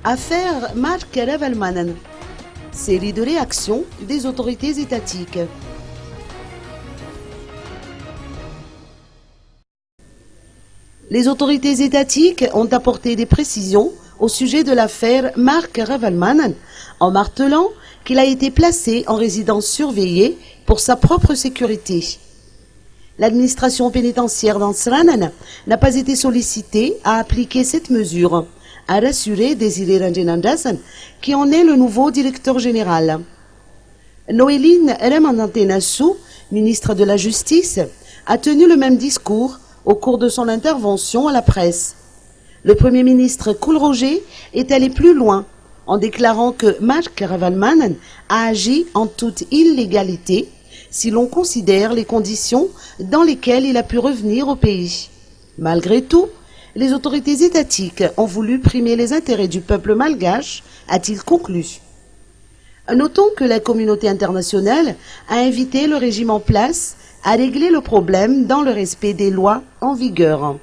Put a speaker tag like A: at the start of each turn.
A: Affaire Mark Ravelmanen. Série de réactions des autorités étatiques. Les autorités étatiques ont apporté des précisions au sujet de l'affaire Mark Ravelmanen en martelant qu'il a été placé en résidence surveillée pour sa propre sécurité. L'administration pénitentiaire d'Ansranen n'a pas été sollicitée à appliquer cette mesure, a rassuré Désiré Ranjanandasan, qui en est le nouveau directeur général. Noéline Remanantenassou, ministre de la Justice, a tenu le même discours au cours de son intervention à la presse. Le Premier ministre Kool-Roger est allé plus loin en déclarant que Mark Ravelmanen a agi en toute illégalité si l'on considère les conditions dans lesquelles il a pu revenir au pays. Malgré tout, les autorités étatiques ont voulu primer les intérêts du peuple malgache, a-t-il conclu. Notons que la communauté internationale a invité le régime en place à régler le problème dans le respect des lois en vigueur.